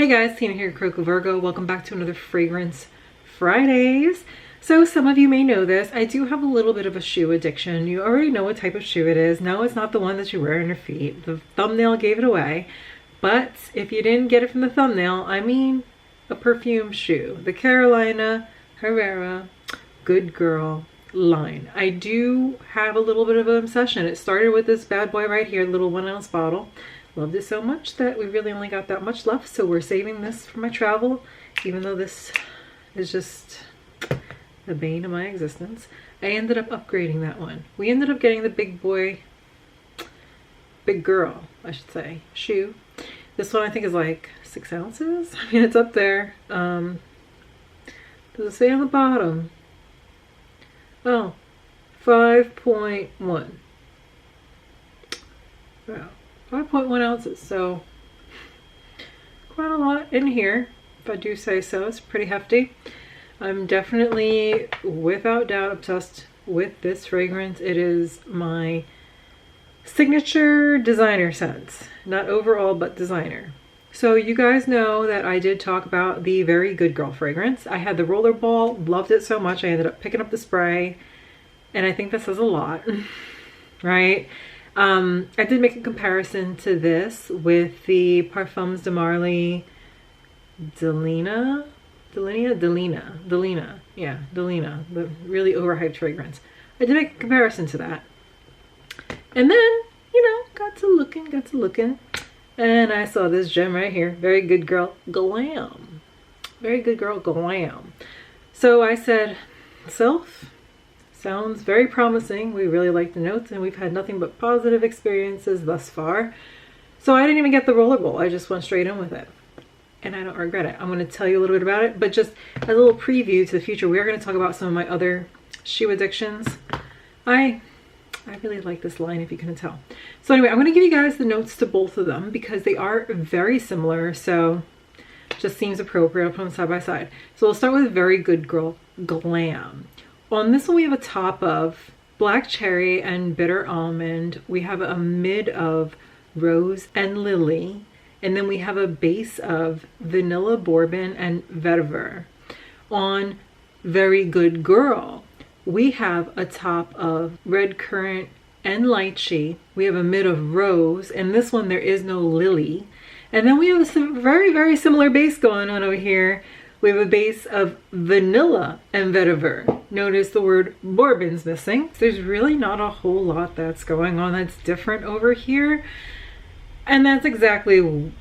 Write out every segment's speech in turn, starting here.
Hey guys, Tina here, Croco Virgo. Welcome back to another Fragrance Fridays. So some of you may know this. I do have a little bit of a shoe addiction. You already know what type of shoe it is. No, it's not the one that you wear on your feet. The thumbnail gave it away. But if you didn't get it from the thumbnail, I mean a perfume shoe. The Carolina Herrera Good Girl line. I do have a little bit of an obsession. It started with this bad boy right here, little 1 ounce bottle. Loved it so much that we really only got that much left, so we're saving this for my travel, even though this is just the bane of my existence. I ended up upgrading that one. We ended up getting the big girl, I should say, shoe. This one I think is like 6 ounces. I mean, it's up there. Does it say on the bottom? Oh, 5.1. Wow. 5.1 ounces, so quite a lot in here, if I do say so. It's pretty hefty. I'm definitely, without doubt, obsessed with this fragrance. It is my signature designer scent. Not overall, but designer. So you guys know that I did talk about the Very Good Girl fragrance. I had the rollerball, loved it so much I ended up picking up the spray, and I think that says a lot, right? I did make a comparison to this with the Parfums de Marly Delina, the really overhyped fragrance. I did make a comparison to that. And then, you know, got to looking, and I saw this gem right here, Very Good Girl Glam. Very Good Girl Glam. So I said, self, sounds very promising. We really like the notes and we've had nothing but positive experiences thus far. So I didn't even get the rollerball. I just went straight in with it. And I don't regret it. I'm going to tell you a little bit about it, but just as a little preview to the future, we are going to talk about some of my other shoe addictions. I really like this line, if you couldn't tell. So anyway, I'm going to give you guys the notes to both of them because they are very similar. So it just seems appropriate. I'll put them side by side. So we'll start with Very Good Girl Glam. On this one, we have a top of black cherry and bitter almond. We have a mid of rose and lily. And then we have a base of vanilla bourbon and vetiver. On Very Good Girl, we have a top of redcurrant and lychee. We have a mid of rose. And this one, there is no lily. And then we have a very, very similar base going on over here. We have a base of vanilla and vetiver. Notice the word bourbon's missing. There's really not a whole lot that's going on that's different over here. And that's exactly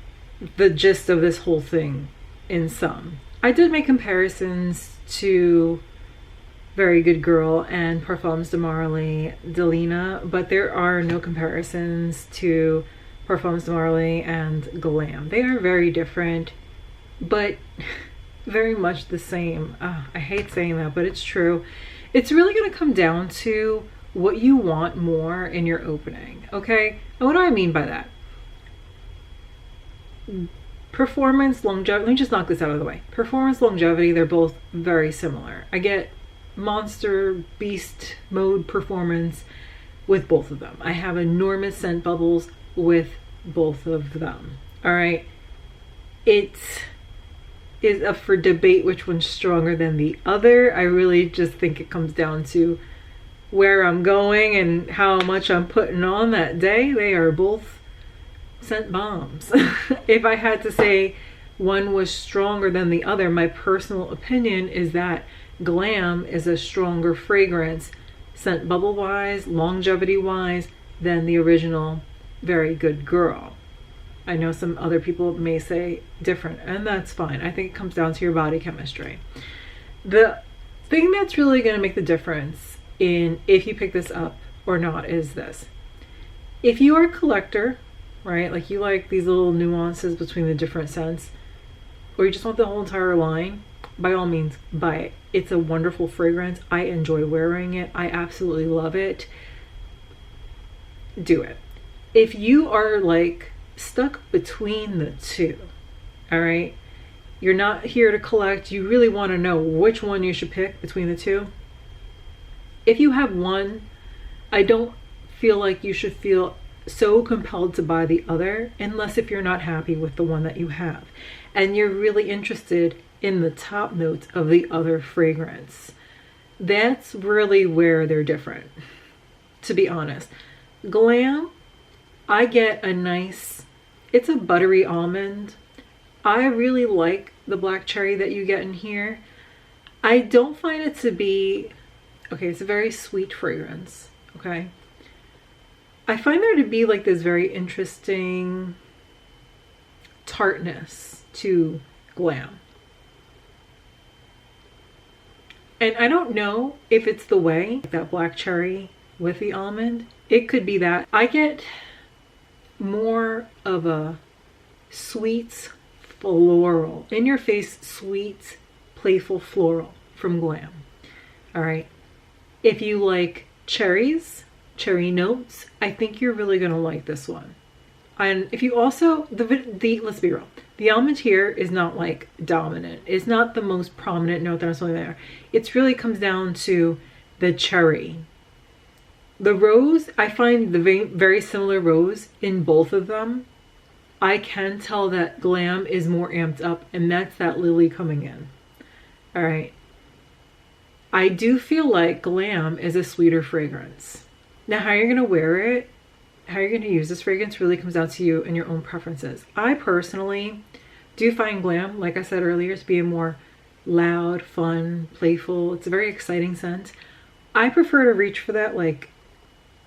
the gist of this whole thing in sum. I did make comparisons to Very Good Girl and Parfums de Marly Delina, but there are no comparisons to Parfums de Marly and Glam. They are very different, but very much the same. I hate saying that, but it's true. It's really going to come down to what you want more in your opening, okay? And what do I mean by that? Performance, longevity. Let me just knock this out of the way. Performance, longevity, they're both very similar. I get monster beast mode performance with both of them. I have enormous scent bubbles with both of them. All right. It is up for debate which one's stronger than the other. I really just think it comes down to where I'm going and how much I'm putting on that day. They are both scent bombs. If I had to say one was stronger than the other, my personal opinion is that Glam is a stronger fragrance, scent bubble wise, longevity wise, than the original Very Good Girl. I know some other people may say different, and that's fine. I think it comes down to your body chemistry. The thing that's really going to make the difference in if you pick this up or not is this. If you are a collector, right, like you like these little nuances between the different scents, or you just want the whole entire line, by all means, buy it. It's a wonderful fragrance. I enjoy wearing it. I absolutely love it. Do it. If you are like stuck between the two, all right, you're not here to collect, you really want to know which one you should pick between the two. If you have one, I don't feel like you should feel so compelled to buy the other unless if you're not happy with the one that you have and you're really interested in the top notes of the other fragrance. That's really where they're different, to be honest. Glam, I get a nice, it's a buttery almond. I really like the black cherry that you get in here. I don't find it to be, okay, it's a very sweet fragrance, okay? I find there to be like this very interesting tartness to Glam. And I don't know if it's the way, that black cherry with the almond. It could be that. I get more of a sweet floral, in your face, sweet, playful floral from Glam. All right. If you like cherries, cherry notes, I think you're really gonna like this one. And if you also, let's be real, the almond here is not like dominant. It's not the most prominent note that's really there. It really comes down to the cherry. The rose, I find the very similar rose in both of them. I can tell that Glam is more amped up, and that's that lily coming in. All right. I do feel like Glam is a sweeter fragrance. Now, how you're gonna wear it, how you're gonna use this fragrance really comes down to you and your own preferences. I personally do find Glam, like I said earlier, to be a more loud, fun, playful. It's a very exciting scent. I prefer to reach for that, like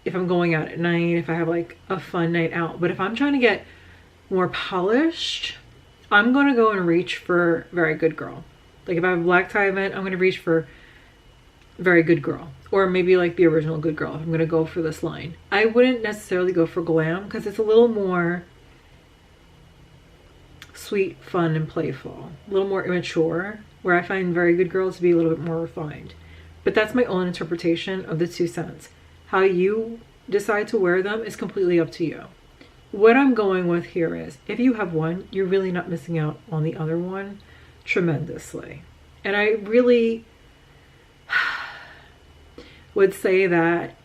if I'm going out at night, if I have like a fun night out. But if I'm trying to get more polished, I'm gonna go and reach for Very Good Girl. Like if I have a black tie event, I'm gonna reach for Very Good Girl, or maybe like the original Good Girl. I'm gonna go for this line. I wouldn't necessarily go for Glam because it's a little more sweet, fun, and playful, a little more immature, where I find Very Good Girl to be a little bit more refined. But that's my own interpretation of the two scents. How you decide to wear them is completely up to you. What I'm going with here is, if you have one, you're really not missing out on the other one tremendously. And I really would say that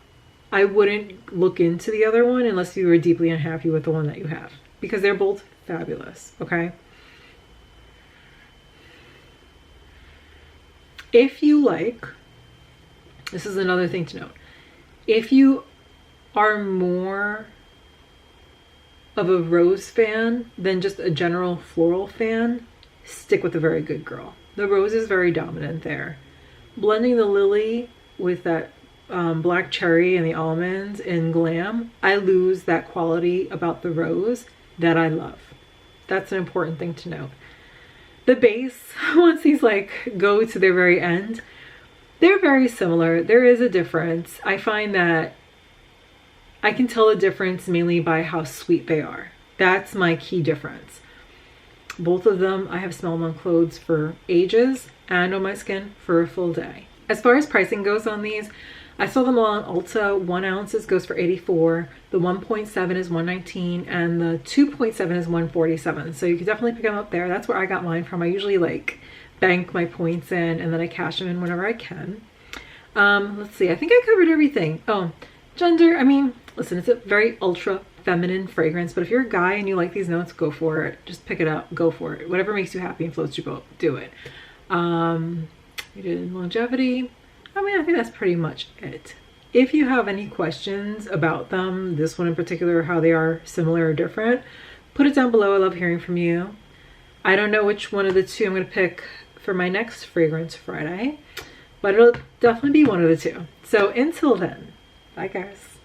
I wouldn't look into the other one unless you were deeply unhappy with the one that you have, because they're both fabulous, okay? If you like, this is another thing to note, if you are more of a rose fan than just a general floral fan, stick with the Very Good Girl. The rose is very dominant there. Blending the lily with that black cherry and the almonds in Glam, I lose that quality about the rose that I love. That's an important thing to note. The base, once these like go to their very end, they're very similar. There is a difference. I find that I can tell the difference mainly by how sweet they are. That's my key difference. Both of them I have smelled on clothes for ages and on my skin for a full day. As far as pricing goes on these, I saw them all on Ulta. 1 ounce goes for $84. The 1.7 is $119, and the 2.7 is $147. So you can definitely pick them up there. That's where I got mine from. I usually like bank my points in and then I cash them in whenever I can. Let's see, I think I covered everything. Oh, gender, I mean, listen, it's a very ultra feminine fragrance, but if you're a guy and you like these notes, go for it. Just pick it up, go for it. Whatever makes you happy and floats your boat, do it. We did longevity. I mean, I think that's pretty much it. If you have any questions about them, this one in particular, how they are similar or different, put it down below. I love hearing from you. I don't know which one of the two I'm going to pick for my next Fragrance Friday, but it'll definitely be one of the two. So until then, bye guys.